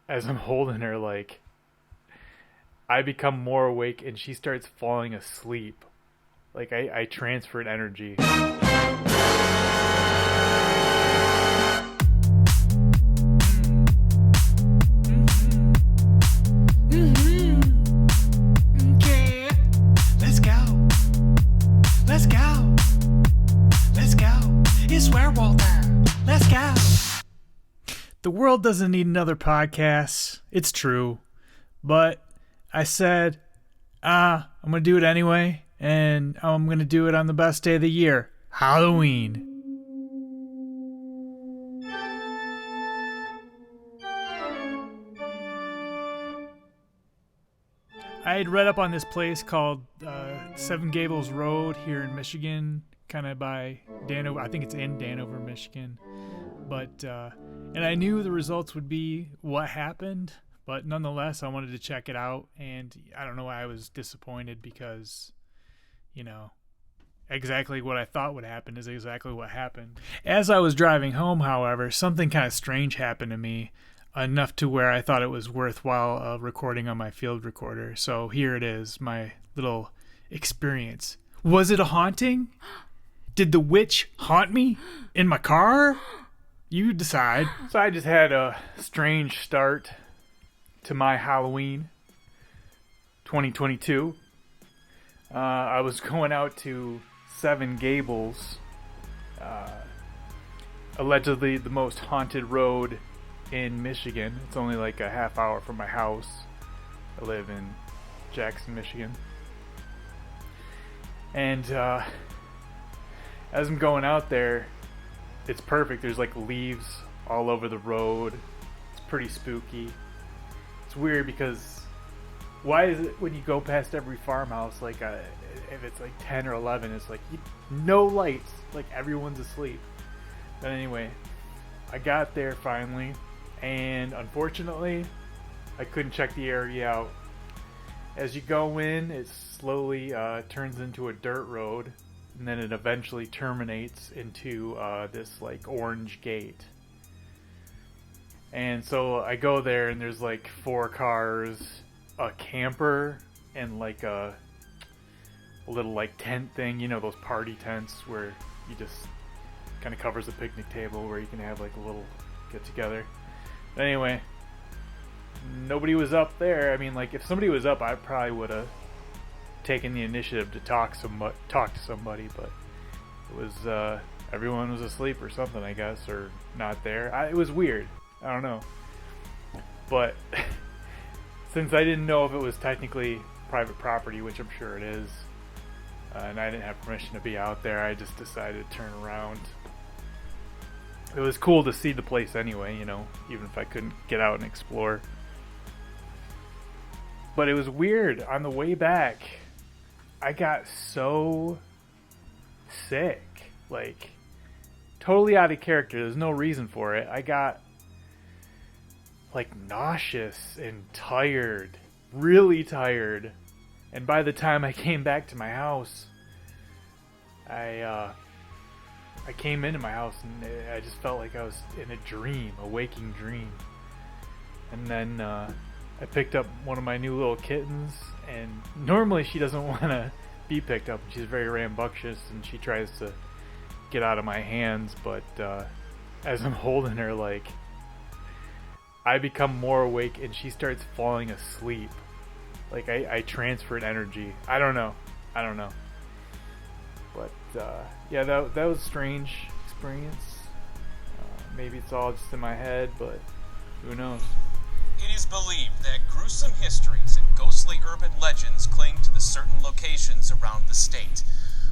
as I'm holding her, like, I become more awake and she starts falling asleep. Like, I transferred energy. Okay. Let's go. Let's go. Let's go. It's werewolf time. Let's go. The world doesn't need another podcast. It's true. But I said, I'm going to do it anyway. And I'm going to do it on the best day of the year, Halloween. I had read up on this place called Seven Gables Road here in Michigan, kind of by Danover. I think it's in Danover, Michigan. But and I knew the results would be what happened, but nonetheless, I wanted to check it out. And I don't know why I was disappointed because, you know, exactly what I thought would happen is exactly what happened. As I was driving home, however, something kind of strange happened to me, enough to where I thought it was worthwhile recording on my field recorder. So here it is, my little experience. Was it a haunting? Did the witch haunt me in my car? You decide. So I just had a strange start to my Halloween 2022. I was going out to Seven Gables, allegedly the most haunted road in Michigan. It's only like a half hour from my house. I live in Jackson, Michigan. And as I'm going out there, it's perfect. There's like leaves all over the road. It's pretty spooky. It's weird because why is it when you go past every farmhouse, like if it's like 10 or 11, it's like no lights, like everyone's asleep. But anyway, I got there finally, and unfortunately, I couldn't check the area out. As you go in, it slowly turns into a dirt road, and then it eventually terminates into this like orange gate. And so I go there, and there's like 4 cars, a camper, and like a little like tent thing, you know, those party tents where you just kind of covers the picnic table where you can have like a little get together. But anyway, nobody was up there. I mean, like if somebody was up, I probably would have taken the initiative to talk to somebody, but it was everyone was asleep or something, I guess, or not there. It was weird. I don't know. But since I didn't know if it was technically private property, which I'm sure it is, and I didn't have permission to be out there, I just decided to turn around. It was cool to see the place anyway, you know, even if I couldn't get out and explore. But it was weird. On the way back, I got so sick. Like, totally out of character. There's no reason for it. I got like nauseous and tired, really tired. And by the time I came back to my house, I came into my house and I just felt like I was in a dream, a waking dream. And then I picked up one of my new little kittens, and normally she doesn't want to be picked up. She's very rambunctious and she tries to get out of my hands, but as I'm holding her, like, I become more awake and she starts falling asleep. Like I transferred energy. I don't know. But yeah, that was a strange experience. Maybe it's all just in my head, but who knows? It is believed that gruesome histories and ghostly urban legends cling to the certain locations around the state.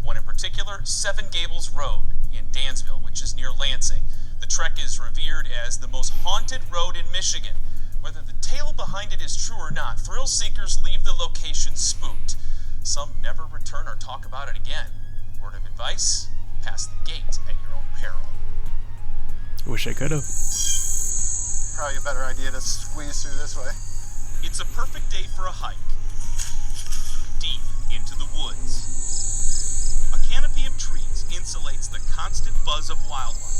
One in particular, Seven Gables Road in Dansville, which is near Lansing. The trek is revered as the most haunted road in Michigan. Whether the tale behind it is true or not, thrill seekers leave the location spooked. Some never return or talk about it again. Word of advice: pass the gate at your own peril. Wish I could have. Probably a better idea to squeeze through this way. It's a perfect day for a hike. Deep into the woods. A canopy of trees insulates the constant buzz of wildlife,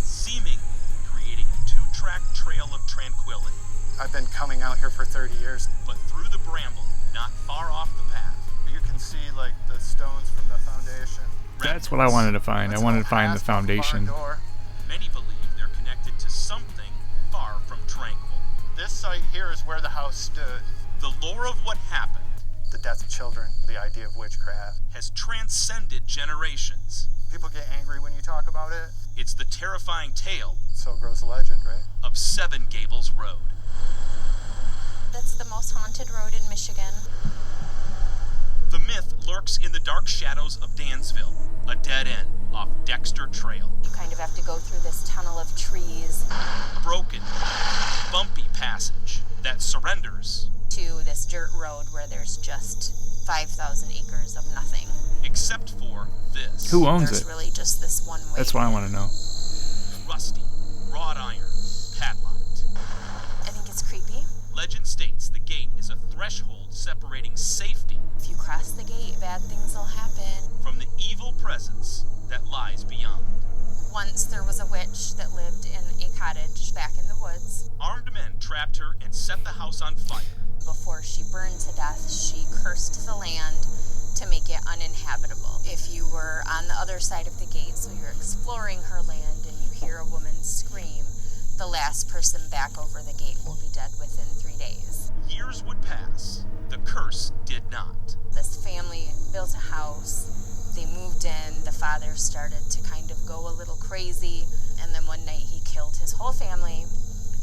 seemingly creating a 2-track well-tracked trail of tranquility. I've been coming out here for 30 years. But through the bramble, not far off the path, You can see like the stones from the foundation. That's what I wanted to find. I wanted to find the foundation. Door. many believe they're connected to something far from tranquil. This site here is where the house stood. The lore of what happened The death of children, the idea of witchcraft. has transcended generations. People get angry when you talk about it. It's the terrifying tale So grows the legend, right? of Seven Gables Road. That's the most haunted road in Michigan. The myth lurks in the dark shadows of Dansville, a dead end off Dexter Trail. You kind of have to go through this tunnel of trees Broken, bumpy passage that surrenders, to this dirt road where there's just 5,000 acres of nothing. except for this. Who owns There's it? really just this one way. That's what I want to know. Rusty, wrought iron, padlocked. I think it's creepy. Legend states the gate is a threshold separating safety If you cross the gate, bad things will happen. from the evil presence that lies beyond. Once there was a witch that lived in a cottage back in the woods. Armed men trapped her and set the house on fire. Before she burned to death, she cursed the land to make it uninhabitable. If you were on the other side of the gate, so you're exploring her land and you hear a woman scream, the last person back over the gate will be dead within 3 days. Years would pass. The curse did not. This family built a house. They moved in. The father started to kind of go a little crazy. And then one night he killed his whole family,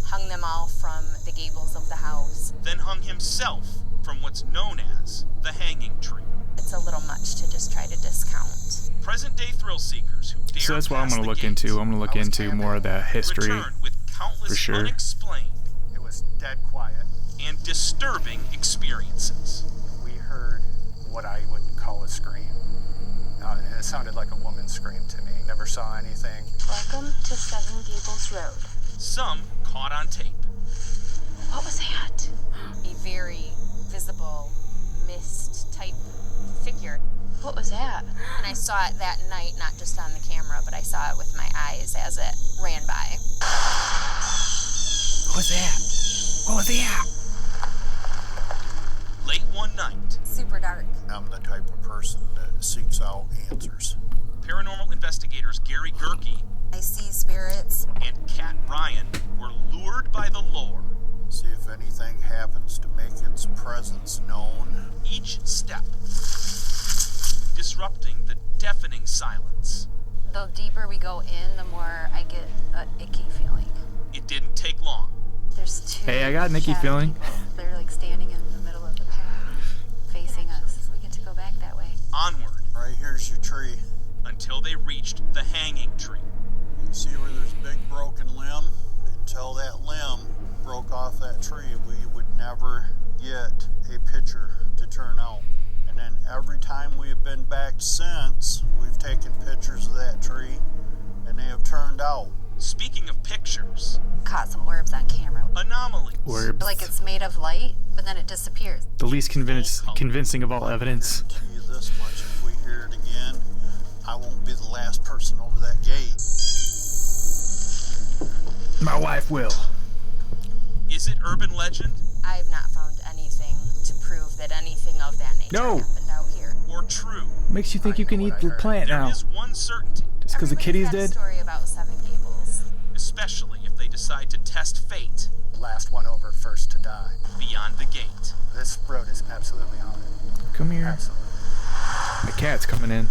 hung them all from the gables of the house. Then hung himself from what's known as the hanging tree. It's a little much to just try to discount. Present-day thrill seekers who dare So that's what I'm pass going to the look gate into. I'm going to look into more of that history. return with countless for sure. unexplained It was dead quiet. and disturbing experiences. We heard what I would call a scream. And it sounded like a woman's scream to me. Never saw anything. Welcome to Seven Gables Road. Some caught on tape. What was that? A very visible mist type figure. What was that? And I saw it that night, not just on the camera, but I saw it with my eyes as it ran by. What was that? What was that? Late one night, Super dark. I'm the type of person that seeks out answers. paranormal investigators Gary Gerke I see spirits. and Kat Ryan were lured by the lore. See if anything happens to make its presence known. Each step disrupting the deafening silence. The deeper we go in, the more I get an icky feeling. It didn't take long. There's two. Hey, I got an icky shadow feeling. people. They're like standing in the middle of the path, facing us. We get to go back that way. Onward Right here's your tree. until they reached the hanging tree. You can see where there's a big broken limb. Until that limb broke off that tree, we would never get a picture to turn out. And then every time we have been back since, we've taken pictures of that tree, and they have turned out. Speaking of pictures, Caught some orbs on camera. anomalies. Orbs. Like it's made of light, but then it disappears. The least convincing of all evidence. Guarantee you this much: if we hear it again, I won't be the last person over that gate. My wife will. Is it urban legend I have not found anything to prove that anything of that nature No. happened out here. or true? Makes you think you can eat the plant There now. is one certainty, Just because the Everybody's kitty's got a dead? story about Seven Gables. especially if they decide to test fate The last one over, first to die. beyond the gate. This road is absolutely haunted. Come here. Absolutely. The cat's coming in.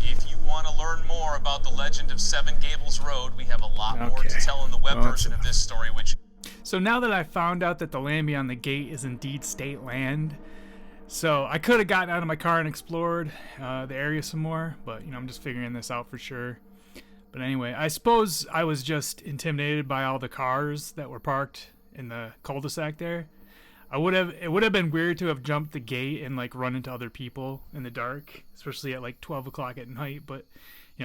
If you want to learn more about the legend of Seven Gables Road, we have a lot more to Okay. tell in the web Well, version of this story, which So now that I found out that the land beyond the gate is indeed state land, so I could have gotten out of my car and explored the area some more, but I'm just figuring this out for sure. But anyway, I suppose I was just intimidated by all the cars that were parked in the cul-de-sac there. It would have been weird to have jumped the gate and like run into other people in the dark, especially at like 12 o'clock at night, but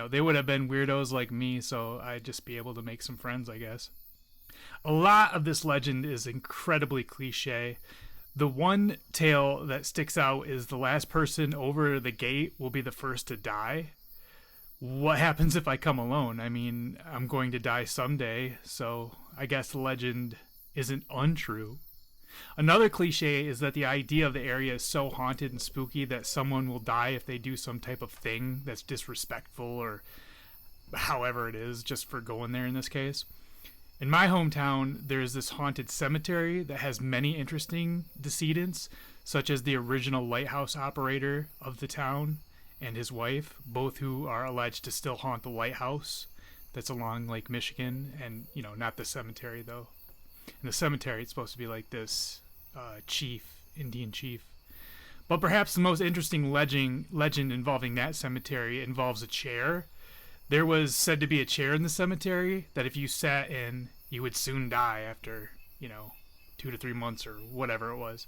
they would have been weirdos like me, so I'd just be able to make some friends, I guess. A lot of this legend is incredibly cliche. The one tale that sticks out is the last person over the gate will be the first to die, what happens if I come alone? I mean, I'm going to die someday, so I guess the legend isn't untrue. Another cliche is that the idea of the area is so haunted and spooky that someone will die if they do some type of thing that's disrespectful or however it is, just for going there in this case. In my hometown, there is this haunted cemetery that has many interesting decedents, such as the original lighthouse operator of the town and his wife, both who are alleged to still haunt the lighthouse that's along Lake Michigan, and, you know, not the cemetery, though. In the cemetery, it's supposed to be like this Indian chief. But perhaps the most interesting legend involving that cemetery involves a chair. There was said to be a chair in the cemetery that if you sat in, you would soon die after, 2 to 3 months or whatever it was.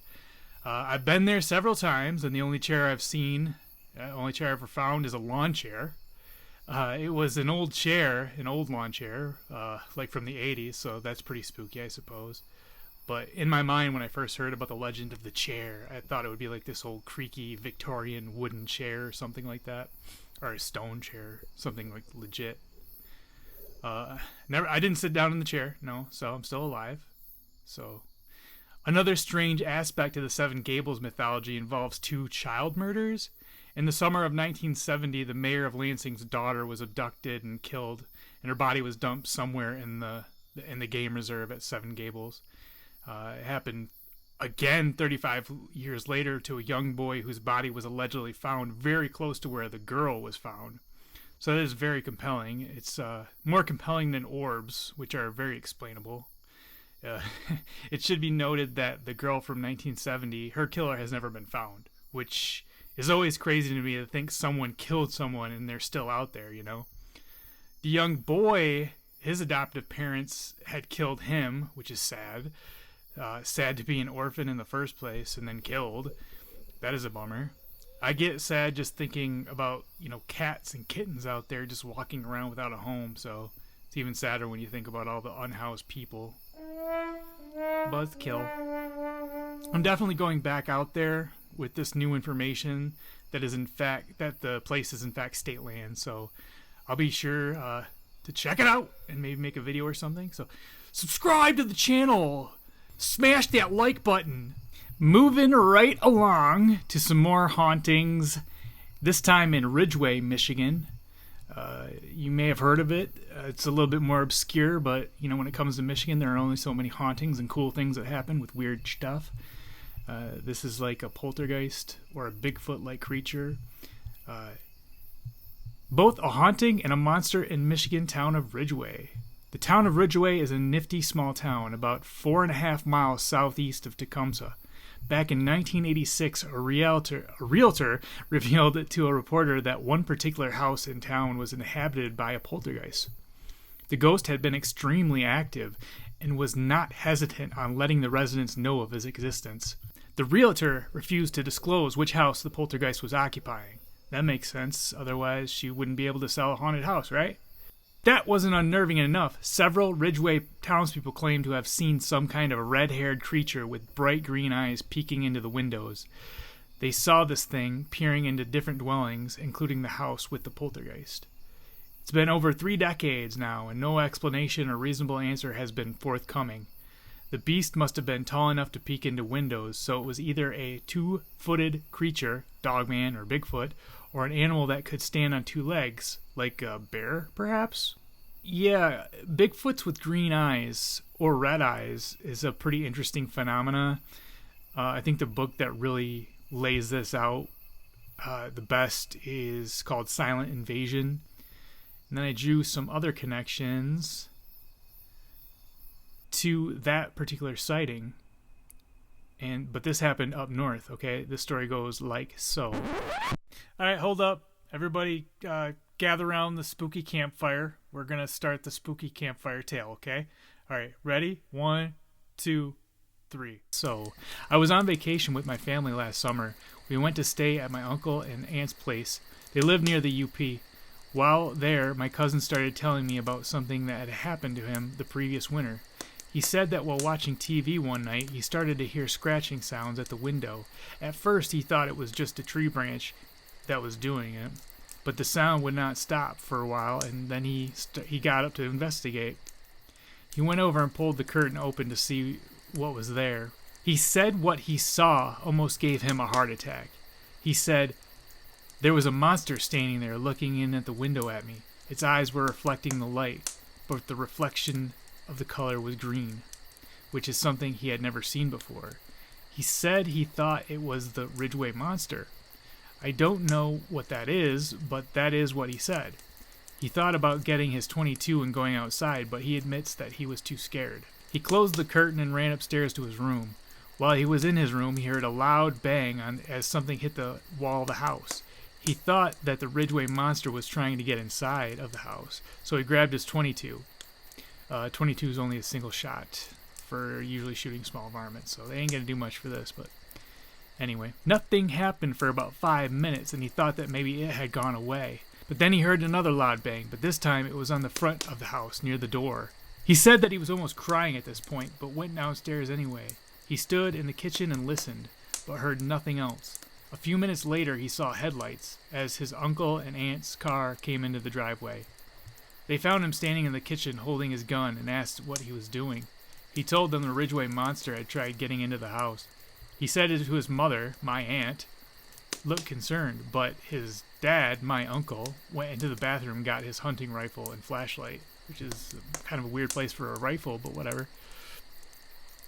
I've been there several times, and the only chair I've seen, only chair I've ever found is a lawn chair. It was an old lawn chair, like from the 80s, so that's pretty spooky, I suppose. But in my mind, when I first heard about the legend of the chair, I thought it would be like this old creaky Victorian wooden chair or something like that. Or a stone chair, something like legit. I didn't sit down in the chair, no, so I'm still alive. So, another strange aspect of the Seven Gables mythology involves 2 child murders. In the summer of 1970, the mayor of Lansing's daughter was abducted and killed, and her body was dumped somewhere in the game reserve at Seven Gables. It happened again 35 years later to a young boy whose body was allegedly found very close to where the girl was found. So that is very compelling. It's more compelling than orbs, which are very explainable. It should be noted that the girl from 1970, her killer has never been found, which is always crazy to me to think someone killed someone and they're still out there, The young boy, his adoptive parents had killed him, which is sad. Sad to be an orphan in the first place and then killed. That is a bummer. I get sad just thinking about, cats and kittens out there just walking around without a home, so it's even sadder when you think about all the unhoused people. Buzzkill. I'm definitely going back out there with this new information that the place is in fact state land, so I'll be sure to check it out and maybe make a video or something. So subscribe to the channel. Smash that like button. Moving right along to some more hauntings, this time in Ridgway, Michigan. You may have heard of it. It's a little bit more obscure, but when it comes to Michigan, there are only so many hauntings and cool things that happen with weird stuff. This is like a poltergeist or a Bigfoot-like creature. Both a haunting and a monster in Michigan town of Ridgway. The town of Ridgway is a nifty small town about 4.5 miles southeast of Tecumseh. Back in 1986, a realtor revealed to a reporter that one particular house in town was inhabited by a poltergeist. The ghost had been extremely active and was not hesitant on letting the residents know of his existence. The realtor refused to disclose which house the poltergeist was occupying. That makes sense, otherwise she wouldn't be able to sell a haunted house, right? That wasn't unnerving enough. Several Ridgway townspeople claimed to have seen some kind of red-haired creature with bright green eyes peeking into the windows. They saw this thing peering into different dwellings, including the house with the poltergeist. It's been over 3 decades now, and no explanation or reasonable answer has been forthcoming. The beast must have been tall enough to peek into windows, so it was either a 2-footed creature, Dogman or Bigfoot, or an animal that could stand on 2 legs, like a bear, perhaps? Yeah, Bigfoots with green eyes, or red eyes, is a pretty interesting phenomena. I think the book that really lays this out the best is called Silent Invasion. And then I drew some other connections to that particular sighting. But this happened up north, okay? This story goes like so. Alright, hold up. Everybody gather around the spooky campfire. We're going to start the spooky campfire tale, okay? Alright, ready? 1, 2, 3. So, I was on vacation with my family last summer. We went to stay at my uncle and aunt's place. They live near the UP. While there, my cousin started telling me about something that had happened to him the previous winter. He said that while watching TV one night, he started to hear scratching sounds at the window. At first, he thought it was just a tree branch that was doing it. but the sound would not stop for a while, and then he got up to investigate. He went over and pulled the curtain open to see what was there. He said what he saw almost gave him a heart attack. He said, "There was a monster standing there looking in at the window at me. Its eyes were reflecting the light, but the reflection of the color was green, which is something he had never seen before. He said he thought it was the Ridgway Monster. I don't know what that is, but that is what he said. He thought about getting his .22 and going outside, but he admits that he was too scared." He closed the curtain and ran upstairs to his room. While he was in his room, he heard a loud bang as something hit the wall of the house. He thought that the Ridgway Monster was trying to get inside of the house, so he grabbed his .22. .22 is only a single shot for usually shooting small varmints, so they ain't going to do much for this, but anyway. Nothing happened for about 5 minutes, and he thought that maybe it had gone away. But then he heard another loud bang, but this time it was on the front of the house, near the door. He said that he was almost crying at this point, but went downstairs anyway. He stood in the kitchen and listened, but heard nothing else. A few minutes later, he saw headlights as his uncle and aunt's car came into the driveway. They found him standing in the kitchen holding his gun and asked what he was doing. He told them the Ridgway Monster had tried getting into the house. He said it to his mother, my aunt, looked concerned, but his dad, my uncle, went into the bathroom and got his hunting rifle and flashlight, which is kind of a weird place for a rifle, but whatever.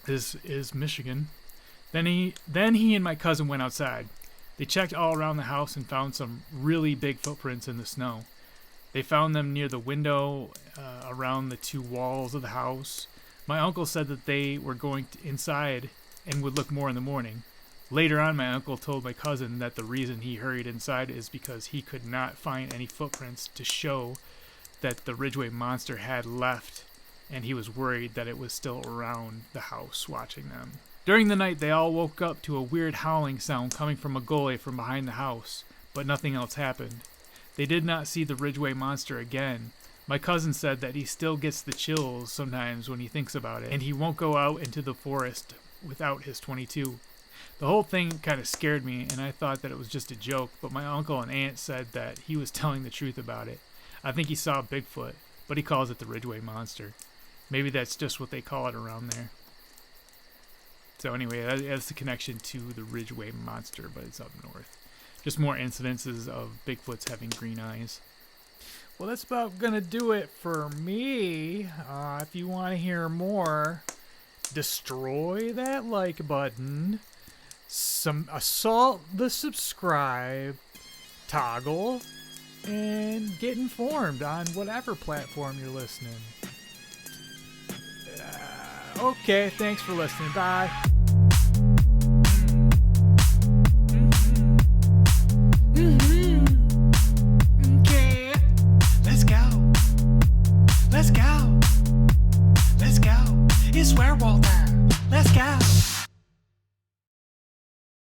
This is Michigan. Then he and my cousin went outside. They checked all around the house and found some really big footprints in the snow. They found them near the window, around the two walls of the house. My uncle said that they were going inside and would look more in the morning. Later on, my uncle told my cousin that the reason he hurried inside is because he could not find any footprints to show that the Ridgway Monster had left, and he was worried that it was still around the house watching them. During the night, they all woke up to a weird howling sound coming from a gully from behind the house, but nothing else happened. They did not see the Ridgway Monster again. My cousin said that he still gets the chills sometimes when he thinks about it, and he won't go out into the forest without his .22. The whole thing kind of scared me, and I thought that it was just a joke, but my uncle and aunt said that he was telling the truth about it. I think he saw Bigfoot, but he calls it the Ridgway Monster. Maybe that's just what they call it around there. So anyway, that's the connection to the Ridgway Monster, but it's up north. Just more incidences of Bigfoots having green eyes. Well, that's about going to do it for me. If you want to hear more, destroy that like button. Assault the subscribe toggle. And get informed on whatever platform you're listening. Okay, thanks for listening. Bye. Okay, let's go. Let's go. Let's go. It's werewolf time. Let's go.